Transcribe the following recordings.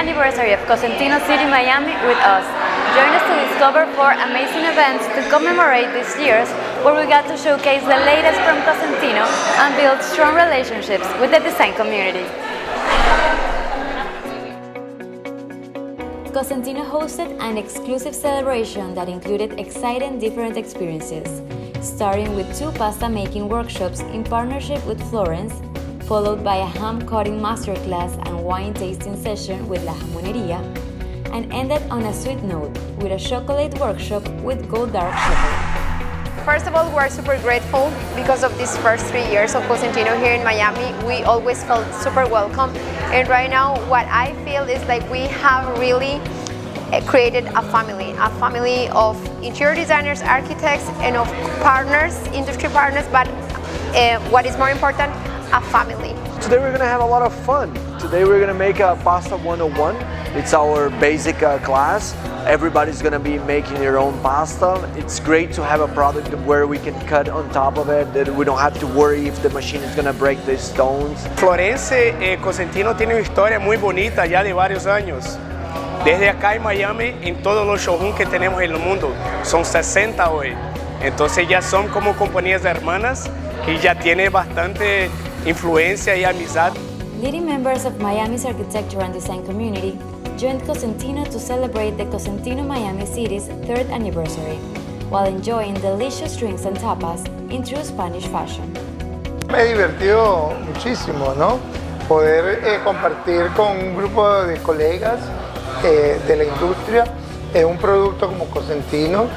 anniversary of Cosentino City Miami with us. Join us to discover 4 amazing events to commemorate these years, where we got to showcase the latest from Cosentino and build strong relationships with the design community. Cosentino hosted an exclusive celebration that included exciting different experiences, starting with 2 pasta making workshops in partnership with Florence, followed by a ham cutting masterclass and wine tasting session with La Jamoneria, and ended on a sweet note with a chocolate workshop with Go Dark Chocolate. First of all, we're super grateful because of these first 3 years of Cosentino here in Miami. We always felt super welcome, and right now what I feel is like we have really created a family of interior designers, architects, and of partners, industry partners, but what is more important, a family. Today we're going to have a lot of fun. Today we're going to make a Pasta 101. It's our basic class. Everybody's going to be making their own pasta. It's great to have a product where we can cut on top of it, that we don't have to worry if the machine is going to break the stones. Florence, Cosentino tiene una historia muy bonita ya de varios años. Desde acá en Miami, en todos los showrooms que tenemos en el mundo, son 60 hoy. Entonces ya son como compañías hermanas que ya tienen bastante influencia y amistad. Leading members of Miami's architecture and design community joined Cosentino to celebrate the Cosentino Miami City's 3rd anniversary, while enjoying delicious drinks and tapas in true Spanish fashion. Me he divertido muchísimo, ¿no? Poder compartir con un grupo de colegas de la industria un producto como Cosentino,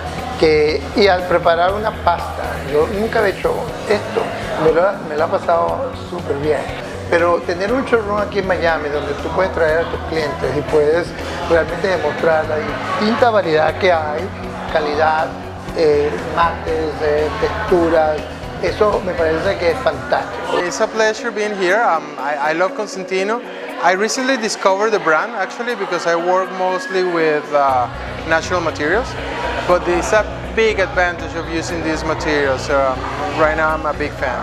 y al preparar una pasta, yo nunca he hecho esto, me lo ha pasado súper bien. Pero tener un showroom aquí en Miami donde tú puedes traer a tus clientes y puedes realmente demostrar la distinta variedad que hay, calidad, mates, texturas, eso me parece que es fantástico. It's a pleasure being here. I love Cosentino. I recently discovered the brand actually because I work mostly with natural materials, but it's a big advantage of using these materials. So right now I'm a big fan.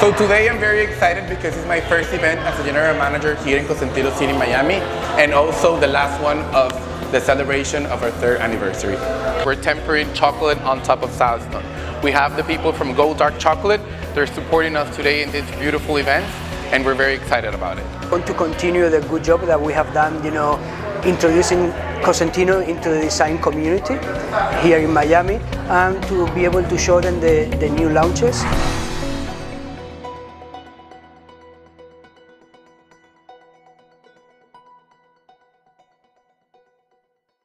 So today I'm very excited because it's my first event as a general manager here in Cosentino City Miami, and also the last one of the celebration of our 3rd anniversary. We're tempering chocolate on top of Salzstone. We have the people from Go Dark Chocolate. They're supporting us today in this beautiful event, and we're very excited about it. I want to continue the good job that we have done, introducing Cosentino into the design community here in Miami, and to be able to show them the new launches.